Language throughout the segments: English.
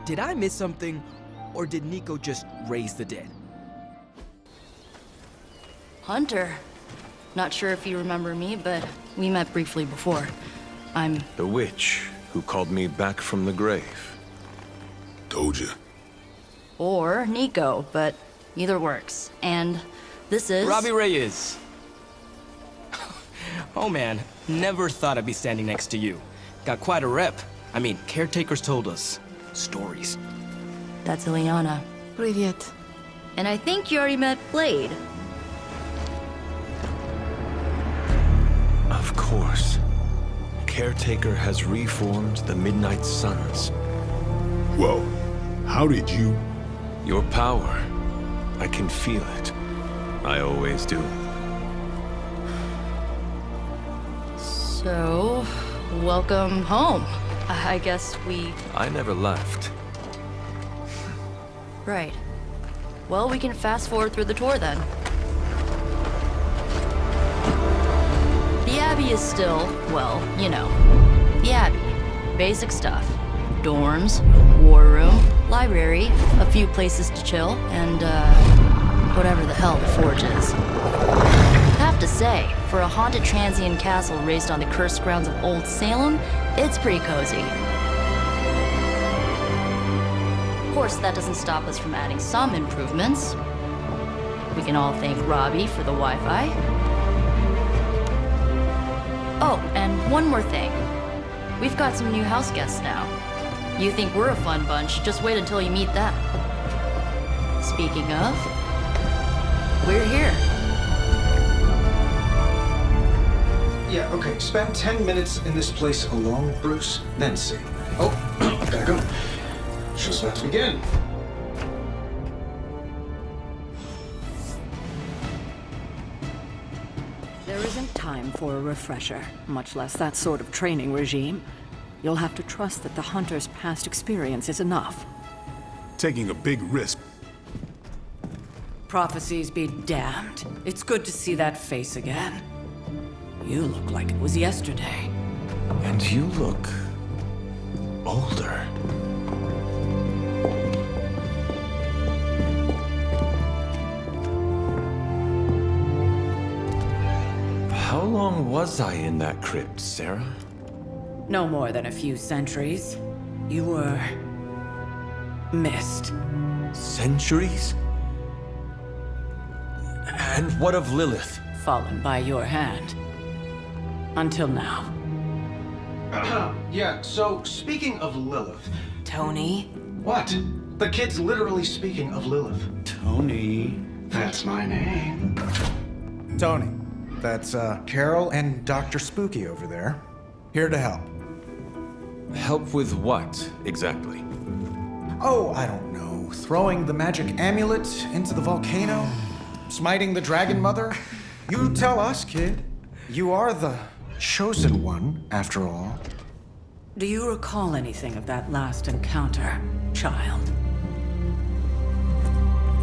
Did I miss something, or did Nico just raise the dead? Hunter. Not sure if you remember me, but we met briefly before. I'm... The witch who called me back from the grave. Told you. Or Nico, but either works. And this is... Robbie Reyes. Oh man, never thought I'd be standing next to you. Got quite a rep. I mean, caretakers told us stories. That's Ileana. Привет. And I think you already met Blade. Of course. Caretaker has reformed the Midnight Suns. Whoa. How did you... Your power. I can feel it. I always do. So, welcome home. I guess we... I never left. Right. Well, we can fast forward through the tour then. The Abbey is still, well, you know, the Abbey. Basic stuff. Dorms, war room, library, a few places to chill, and, whatever the hell the Forge is. Have to say, for a haunted transient castle raised on the cursed grounds of Old Salem, it's pretty cozy. Of course, that doesn't stop us from adding some improvements. We can all thank Robbie for the Wi-Fi. Oh, and one more thing. We've got some new house guests now. You think we're a fun bunch, just wait until you meet them. Speaking of, we're here. Yeah, okay. Spend 10 minutes in this place alone, Bruce, then see. Oh, gotta go. Show's about to begin. There isn't time for a refresher, much less that sort of training regime. You'll have to trust that the Hunter's past experience is enough. Taking a big risk. Prophecies be damned. It's good to see that face again. You look like it was yesterday. And you look... older. How long was I in that crypt, Sarah? No more than a few centuries. You were... missed. Centuries? And what of Lilith? Fallen by your hand. Until now. Yeah, so speaking of Lilith... Tony? What? The kid's literally speaking of Lilith. Tony. That's my name. Tony. That's, Carol and Dr. Spooky over there. Here to help. Help with what, exactly? Oh, I don't know. Throwing the magic amulet into the volcano? Smiting the Dragon Mother? You tell us, kid. You are the chosen one, after all. Do you recall anything of that last encounter, child?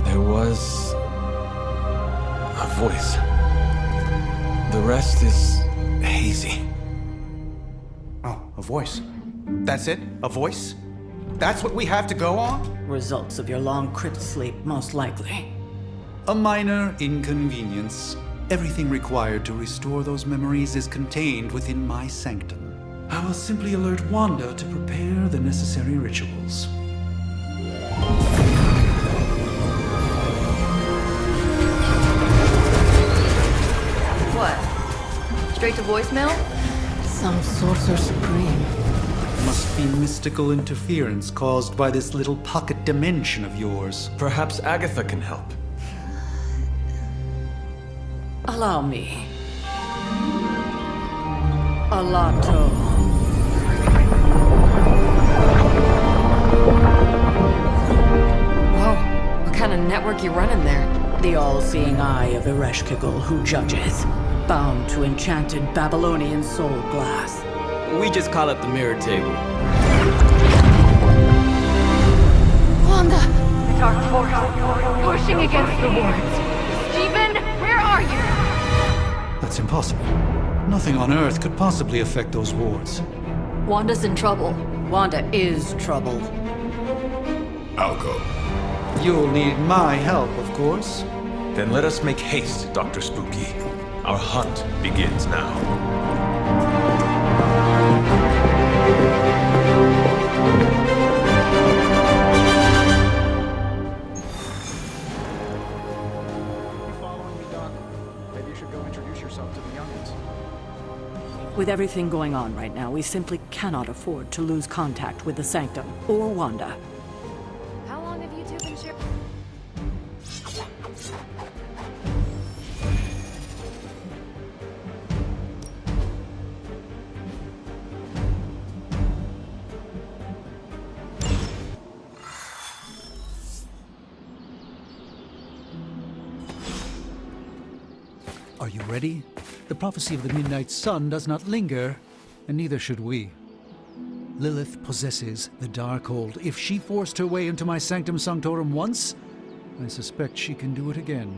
There was... a voice. The rest is hazy. Oh, a voice. That's it? A voice? That's what we have to go on? Results of your long crypt sleep, most likely. A minor inconvenience. Everything required to restore those memories is contained within my sanctum. I will simply alert Wanda to prepare the necessary rituals. What? Straight to voicemail? Some sorcerer supreme. Must be mystical interference caused by this little pocket dimension of yours. Perhaps Agatha can help. Allow me. Alato. Whoa, what kind of network you running there? The all-seeing eye of Ereshkigal who judges. Bound to enchanted Babylonian soul glass. We just call it the mirror table. Wanda! The dark force pushing against the wards. Stephen, where are you? That's impossible. Nothing on Earth could possibly affect those wards. Wanda's in trouble. Wanda is trouble. I'll go. You'll need my help, of course. Then let us make haste, Dr. Spooky. Our hunt begins now. Following me, Doc? Maybe you should go introduce yourself to the youngins. With everything going on right now, we simply cannot afford to lose contact with the Sanctum or Wanda. How long have you two been sharing? Are you ready? The prophecy of the Midnight Sun does not linger, and neither should we. Lilith possesses the Darkhold. If she forced her way into my Sanctum Sanctorum once, I suspect she can do it again.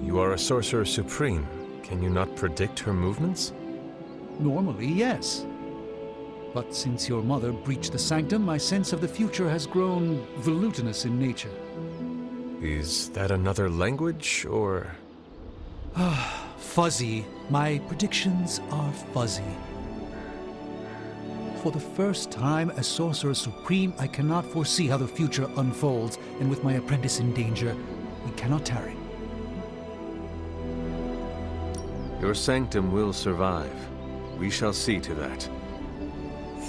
You are a Sorcerer Supreme. Can you not predict her movements? Normally, yes. But since your mother breached the Sanctum, my sense of the future has grown volutinous in nature. Is that another language, or...? Fuzzy. My predictions are fuzzy. For the first time as Sorcerer Supreme, I cannot foresee how the future unfolds, and with my apprentice in danger, we cannot tarry. Your sanctum will survive. We shall see to that.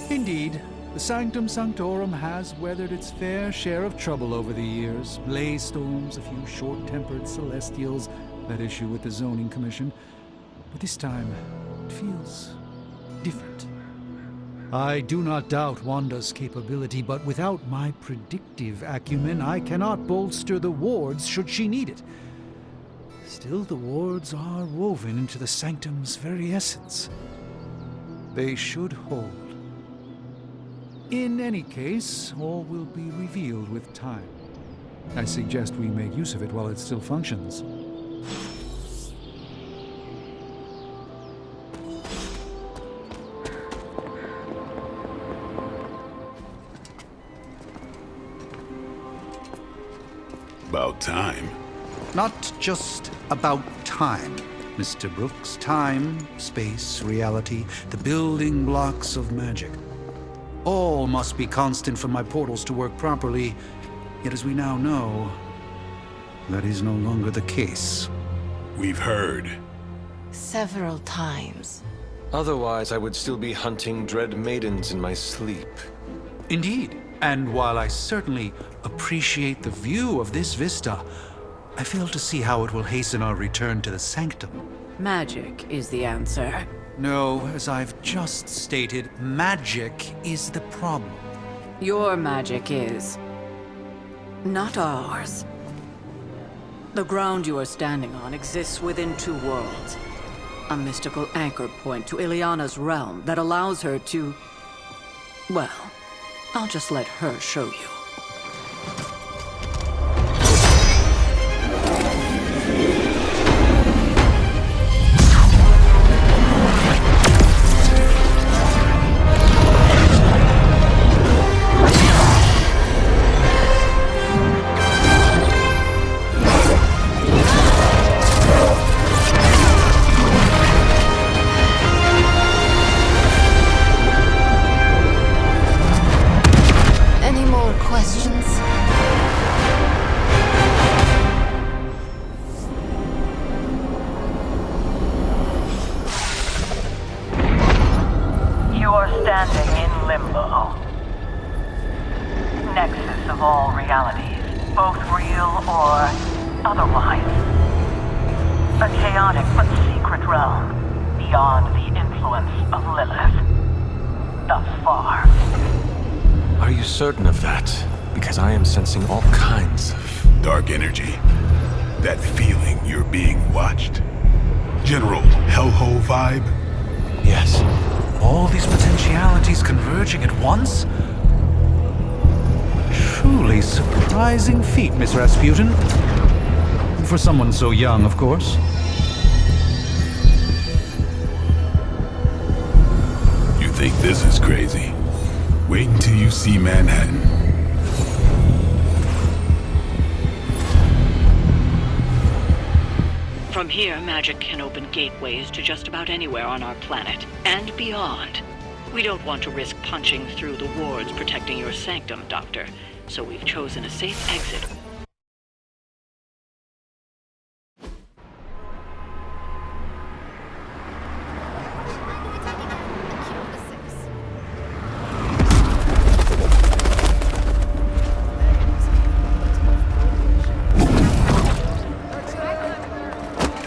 Indeed, the Sanctum Sanctorum has weathered its fair share of trouble over the years. Blaze storms, a few short-tempered celestials that issue with the Zoning Commission. But this time, it feels different. I do not doubt Wanda's capability, but without my predictive acumen, I cannot bolster the wards should she need it. Still, the wards are woven into the Sanctum's very essence. They should hold. In any case, all will be revealed with time. I suggest we make use of it while it still functions. About time. Not just about time, Mr. Brooks. Time, space, reality, the building blocks of magic. All must be constant for my portals to work properly, yet as we now know, that is no longer the case. We've heard. Several times. Otherwise, I would still be hunting dread maidens in my sleep. Indeed, and while I certainly appreciate the view of this vista, I fail to see how it will hasten our return to the Sanctum. Magic is the answer. No, as I've just stated, magic is the problem. Your magic is not ours. The ground you are standing on exists within two worlds. A mystical anchor point to Ileana's realm that allows her to... Well, I'll just let her show you. Certain of that, because I am sensing all kinds of... dark energy. That feeling you're being watched. General hellhole vibe? Yes. All these potentialities converging at once? Truly surprising feat, Miss Rasputin. For someone so young, of course. You think this is crazy? Wait until you see Manhattan. From here, magic can open gateways to just about anywhere on our planet, and beyond. We don't want to risk punching through the wards protecting your sanctum, Doctor, so we've chosen a safe exit.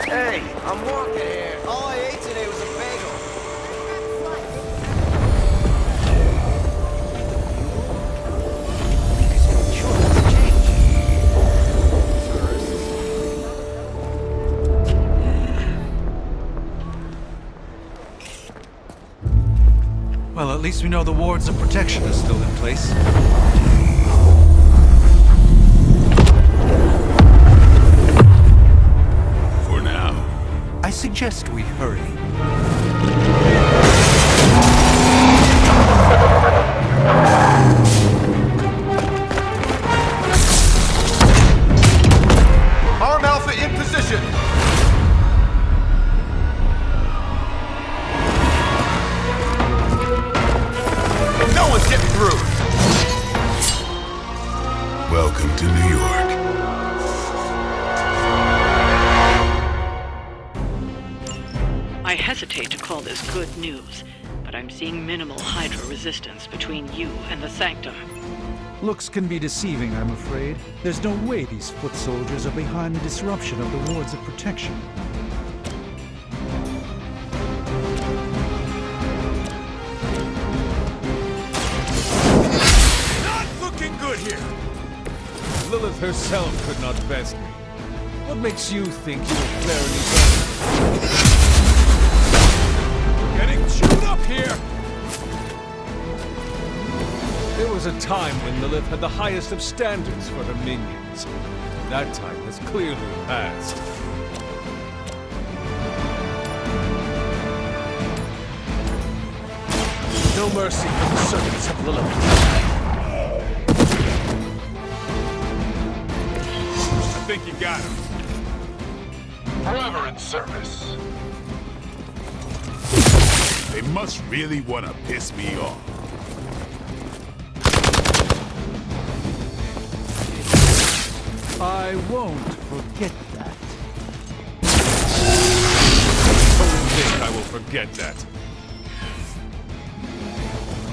Hey, I'm walking here. All I ate today was a bagel. Well, at least we know the wards of protection are still in place. For now. I suggest we hurry. Arm Alpha in position. No one's getting through. Welcome to New York. I hesitate to call this good news, but I'm seeing minimal Hydra resistance between you and the Sanctum. Looks can be deceiving, I'm afraid. There's no way these foot soldiers are behind the disruption of the wards of protection. Not looking good here! Lilith herself could not best me. What makes you think you will flare any better? Getting chewed up here! There was a time when Lilith had the highest of standards for her minions. That time has clearly passed. No mercy for the servants of Lilith. I think you got him. Forever in service. They must really want to piss me off. I won't forget that. Don't think I will forget that.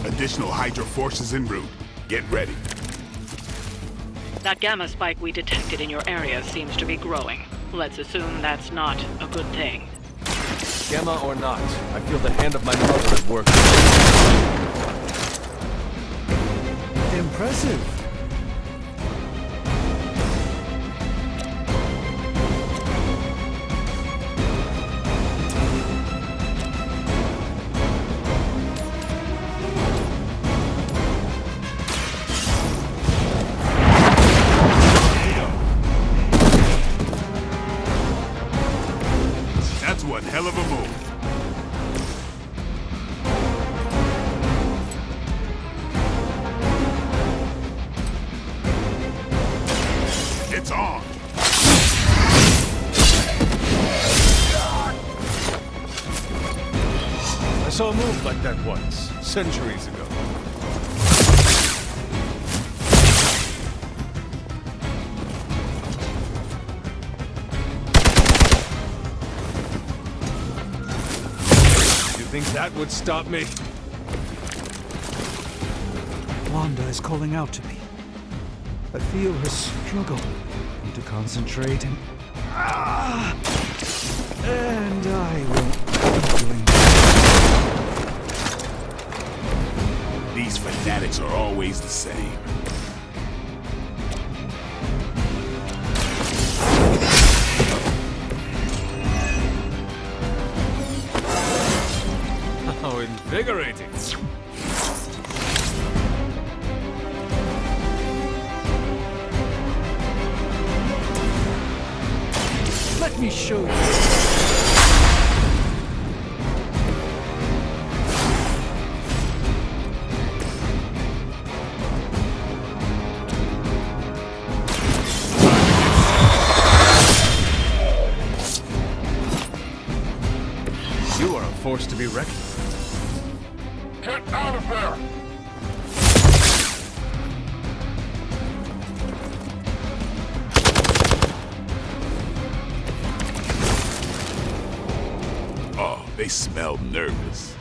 Additional Hydra forces en route. Get ready. That gamma spike we detected in your area seems to be growing. Let's assume that's not a good thing. Gamma or not, I feel the hand of my mother at work. Impressive. That's one hell of a move. It's on. I saw a move like that once, centuries ago. You think that would stop me? Wanda is calling out to me. I feel her struggle. Need to concentrate and... And I won't be doing that. These fanatics are always the same. How invigorating. Let me show you. You are a force to be reckoned with. Get out of there! Oh, they smell nervous.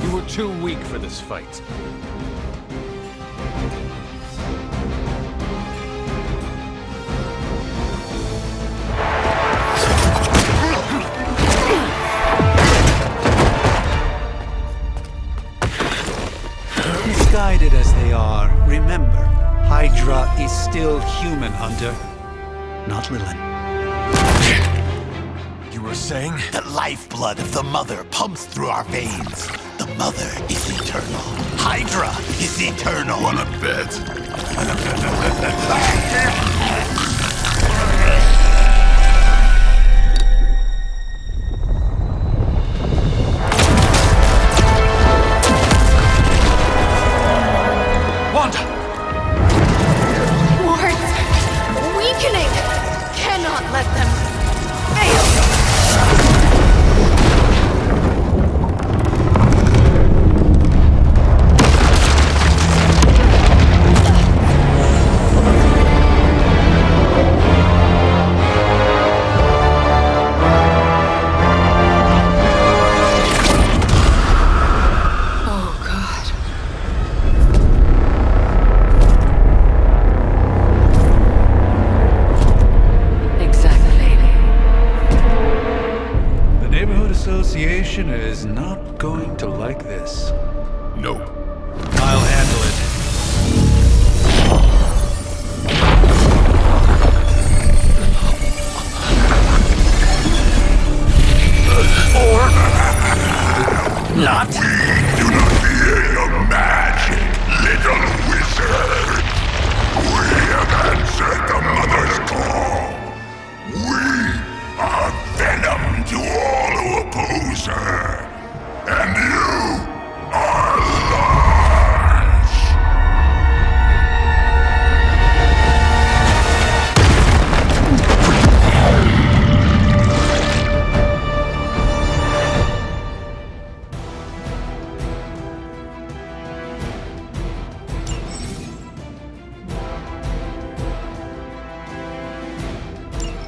You were too weak for this fight. Misguided as they are, remember, Hydra is still human, Hunter. Not Lilin. You were saying? The lifeblood of the Mother pumps through our veins. The Mother is eternal. Hydra is eternal. Wanna bet? Wards! Weakening! Cannot let them fail! Association is not going to like this. No. I'll handle it. Or not. We do not fear your magic, little wizard. We have answered the Mother's call. We are Venom to all who oppose her. And you are large.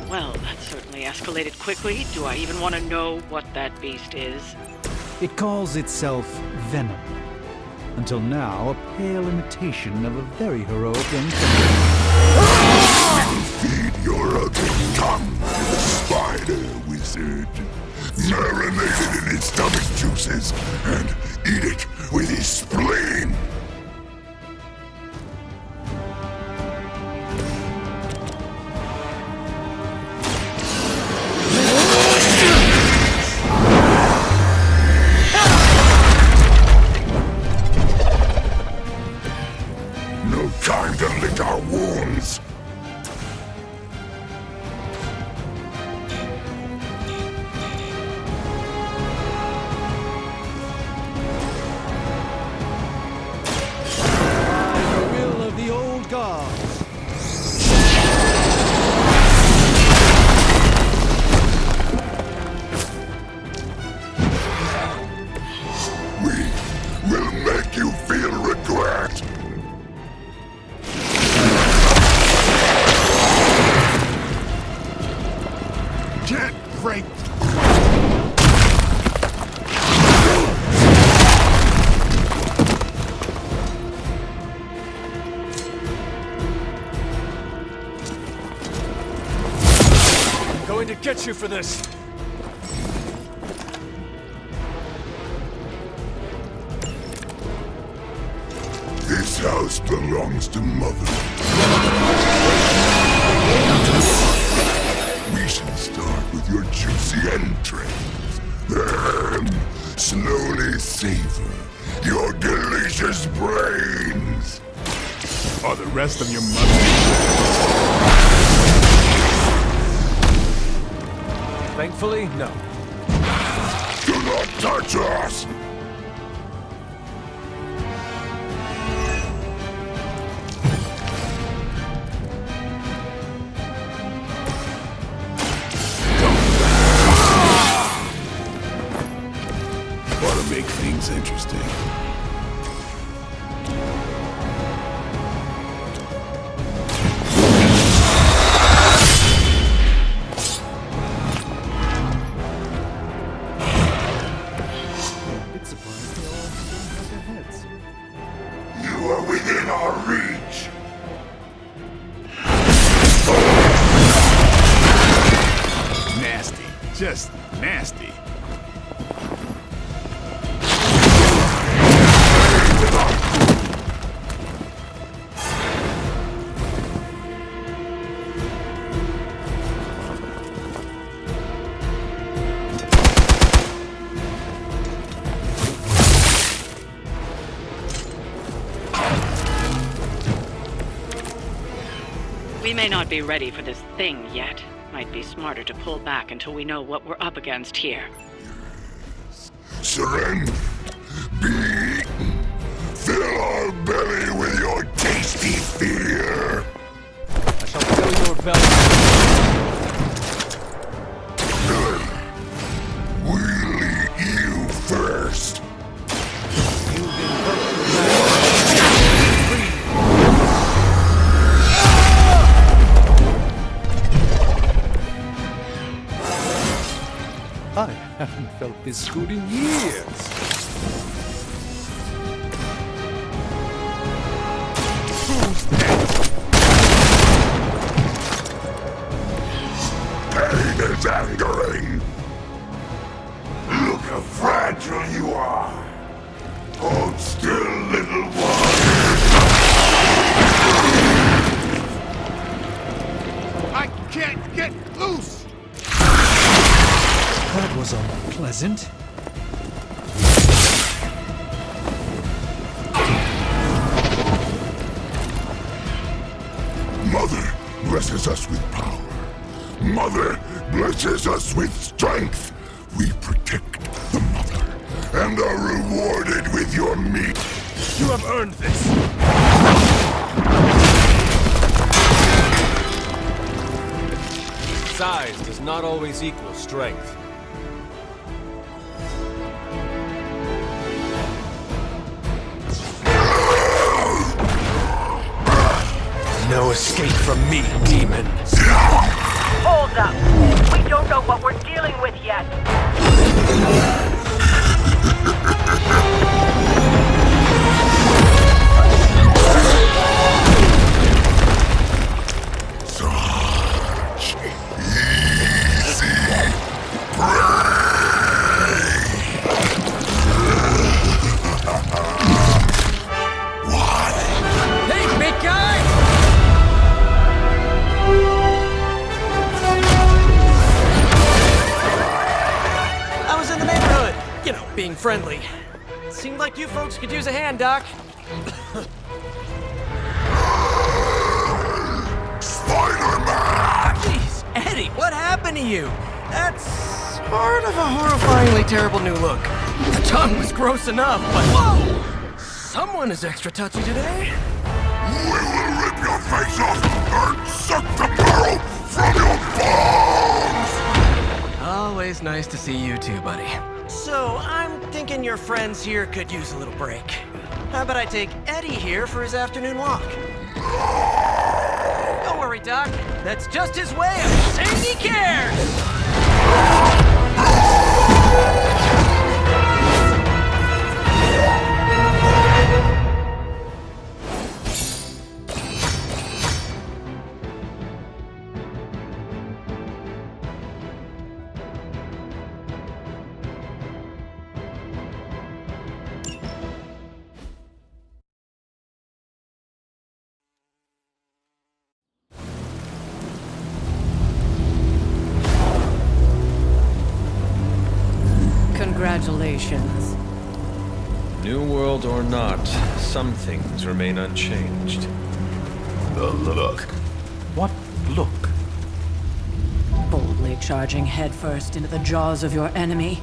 Well, that certainly escalated quickly. Do I even want to know what that beast is? It calls itself Venom. Until now, a pale imitation of a very heroic young Feed your ugly tongue to the spider, wizard. Marinate it in its stomach juices and eat it with his spleen. No time to lick our wounds. the will of the old gods. We will make you feel regret. Get raped. I'm going to get you for this. This house belongs to Mother. We should start with your juicy entrails, then slowly savor your delicious brains. Or the rest of your Thankfully, no. Do not touch us! Ought to make things interesting. It's surprised they all didn't have their heads. You are within our reach. Nasty. Just nasty. We may not be ready for this thing yet. Might be smarter to pull back until we know what we're up against here. Surrender. Be eaten. Fill our belly with your tasty fear. I shall fill your belly. We'll eat you first. I haven't felt this good in years. Who's next? Pain is angering. Look how fragile you are. Hold still, little one. I can't get loose! That was unpleasant. Mother blesses us with power. Mother blesses us with strength. We protect the mother and are rewarded with your meat. You have earned this. Size does not always equal strength. No escape from me, demon. Hold up. We don't know what we're dealing with yet. Such easy prey. Hey, big guy! I was in the neighborhood, you know, being friendly. Seemed like you folks could use a hand, Doc. Spider-Man! Jeez, Eddie, what happened to you? That's sort of a horrifyingly terrible new look. The tongue was gross enough, but whoa! Someone is extra touchy today. We will rip your face off and suck the marrow from your bones! Always nice to see you too, buddy. So, I'm thinking your friends here could use a little break. How about I take Eddie here for his afternoon walk? Don't worry, Doc. That's just his way of saying he cares! Congratulations. New world or not, some things remain unchanged. The look. What look? Boldly charging headfirst into the jaws of your enemy.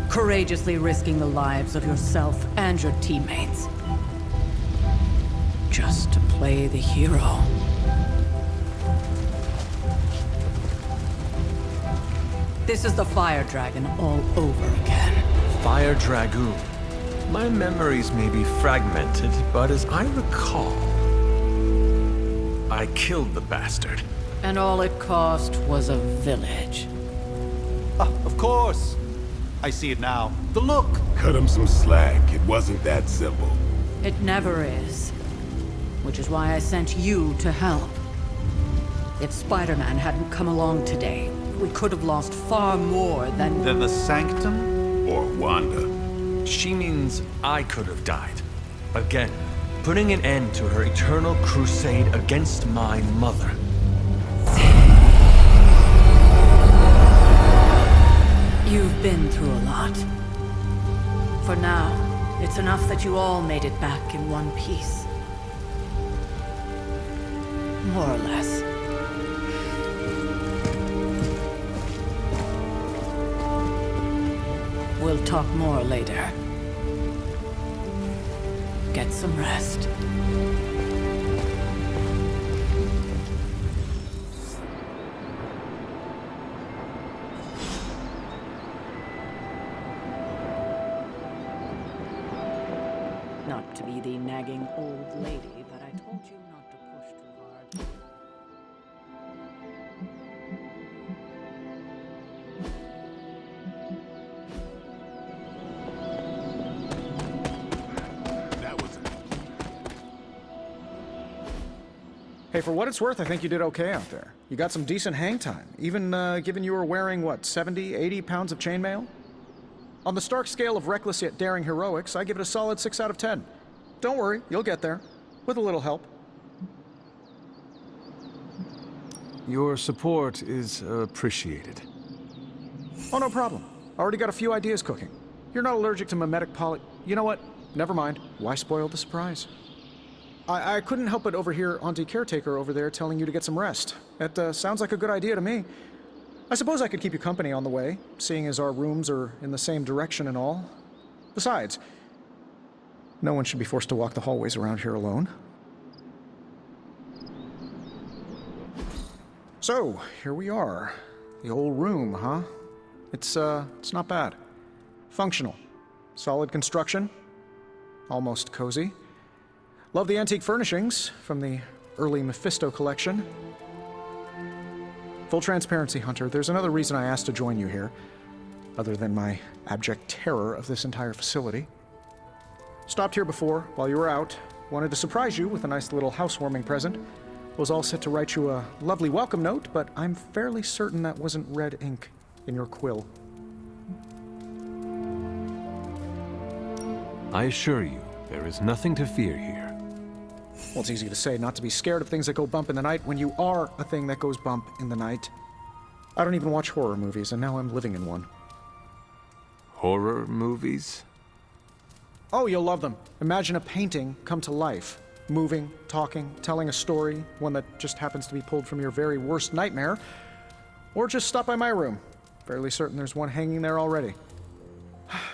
Courageously risking the lives of yourself and your teammates. Just to play the hero. This is the Fire Dragon all over again. Fire Dragoon. My memories may be fragmented, but as I recall, I killed the bastard. And all it cost was a village. Ah, of course. I see it now. The look. Cut him some slack. It wasn't that simple. It never is. Which is why I sent you to help. If Spider-Man hadn't come along today, we could have lost far more than... Than the Sanctum? Or Wanda. She means I could have died. Again, putting an end to her eternal crusade against my mother. You've been through a lot. For now, it's enough that you all made it back in one piece. More or less. We'll talk more later. Get some rest. Not to be the nagging old lady, but I told you not to push too hard. Hey, for what it's worth, I think you did okay out there. You got some decent hang time, even given you were wearing, what, 70, 80 pounds of chainmail? On the Stark scale of reckless yet daring heroics, I give it a solid 6 out of 10. Don't worry, you'll get there. With a little help. Your support is appreciated. Oh, no problem. Already got a few ideas cooking. You're not allergic to mimetic You know what? Never mind. Why spoil the surprise? I couldn't help but overhear Auntie Caretaker over there telling you to get some rest. That sounds like a good idea to me. I suppose I could keep you company on the way, seeing as our rooms are in the same direction and all. Besides, no one should be forced to walk the hallways around here alone. So, here we are. The old room, huh? It's not bad. Functional. Solid construction. Almost cozy. Love the antique furnishings from the early Mephisto collection. Full transparency, Hunter, there's another reason I asked to join you here, other than my abject terror of this entire facility. Stopped here before, while you were out. Wanted to surprise you with a nice little housewarming present. Was all set to write you a lovely welcome note, but I'm fairly certain that wasn't red ink in your quill. I assure you, there is nothing to fear here. Well, it's easy to say not to be scared of things that go bump in the night when you are a thing that goes bump in the night. I don't even watch horror movies, and now I'm living in one. Horror movies? Oh, you'll love them. Imagine a painting come to life. Moving, talking, telling a story, one that just happens to be pulled from your very worst nightmare. Or just stop by my room. Fairly certain there's one hanging there already.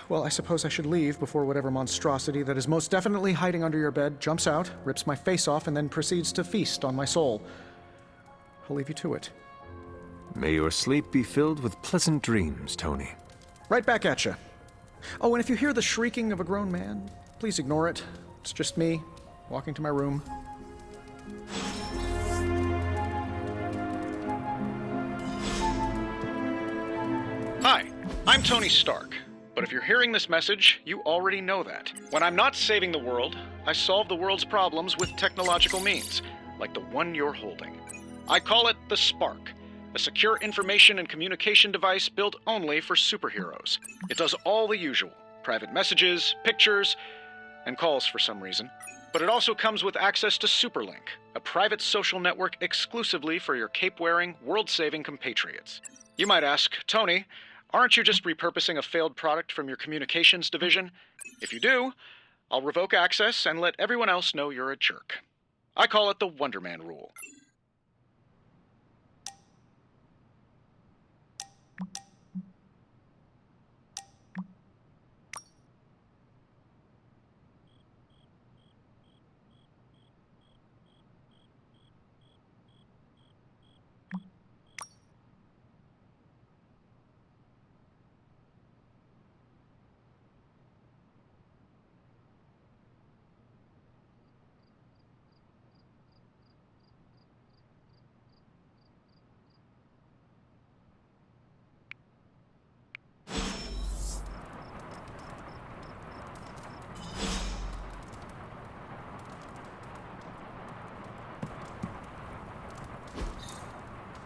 Well, I suppose I should leave before whatever monstrosity that is most definitely hiding under your bed jumps out, rips my face off, and then proceeds to feast on my soul. I'll leave you to it. May your sleep be filled with pleasant dreams, Tony. Right back at you. Oh, and if you hear the shrieking of a grown man, please ignore it. It's just me, walking to my room. Hi, I'm Tony Stark. But if you're hearing this message, you already know that. When I'm not saving the world, I solve the world's problems with technological means, like the one you're holding. I call it the Spark, a secure information and communication device built only for superheroes. It does all the usual, private messages, pictures, and calls for some reason. But it also comes with access to Superlink, a private social network exclusively for your cape-wearing, world-saving compatriots. You might ask, Tony, aren't you just repurposing a failed product from your communications division? If you do, I'll revoke access and let everyone else know you're a jerk. I call it the Wonder Man rule.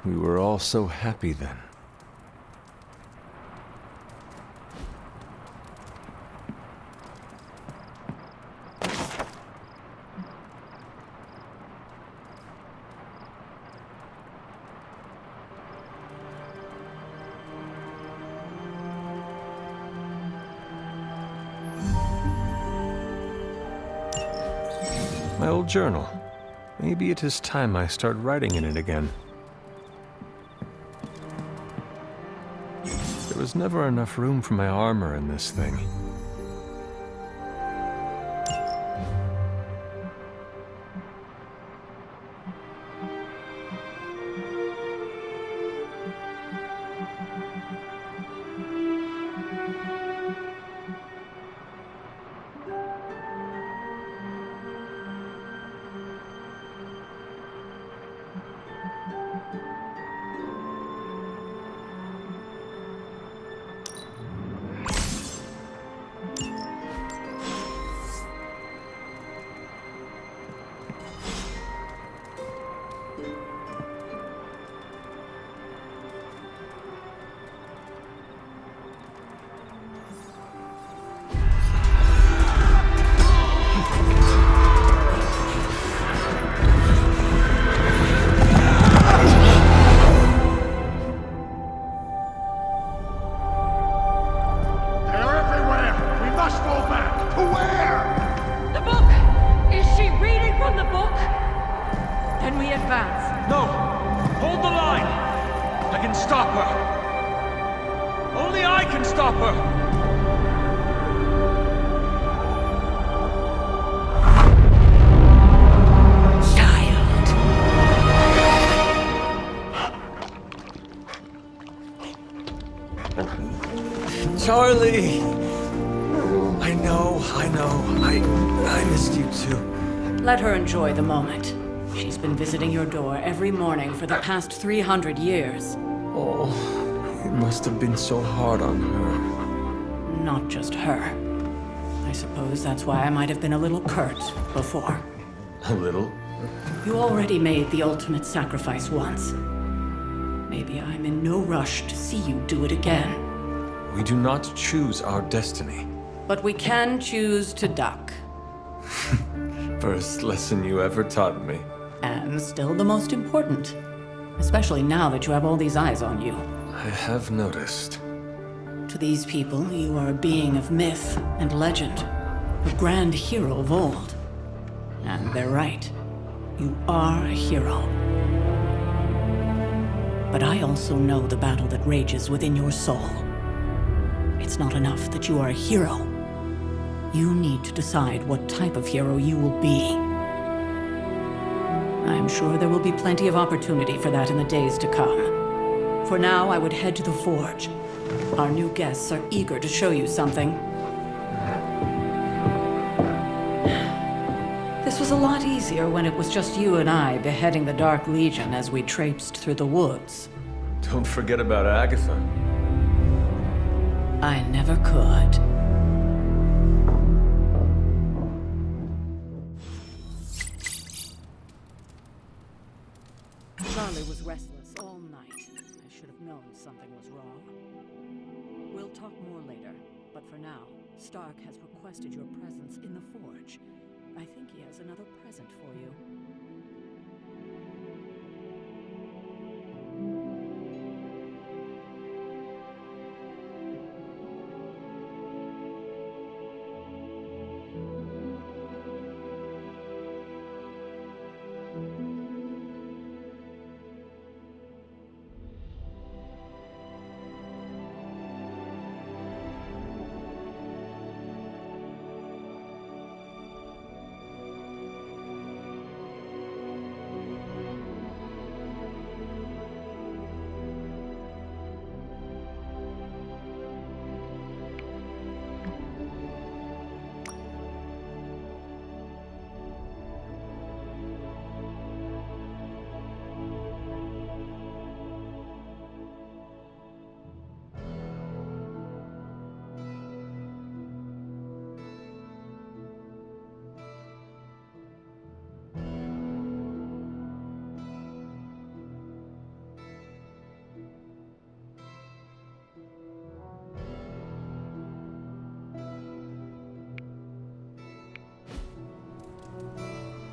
We were all so happy then. My old journal. Maybe it is time I start writing in it again. There was never enough room for my armor in this thing. Charlie! I know. I missed you too. Let her enjoy the moment. She's been visiting your door every morning for the past 300 years. Oh, it must have been so hard on her. Not just her. I suppose that's why I might have been a little curt before. A little? You already made the ultimate sacrifice once. Maybe I'm in no rush to see you do it again. We do not choose our destiny. But we can choose to duck. First lesson you ever taught me. And still the most important. Especially now that you have all these eyes on you. I have noticed. To these people, you are a being of myth and legend. A grand hero of old. And they're right. You are a hero. But I also know the battle that rages within your soul. It's not enough that you are a hero. You need to decide what type of hero you will be. I'm sure there will be plenty of opportunity for that in the days to come. For now, I would head to the Forge. Our new guests are eager to show you something. This was a lot easier when it was just you and I beheading the Dark Legion as we traipsed through the woods. Don't forget about Agatha. I never could. Charlie was restless all night. I should have known something was wrong. We'll talk more later, but for now, Stark has requested your presence in the Forge. I think he has another present for you.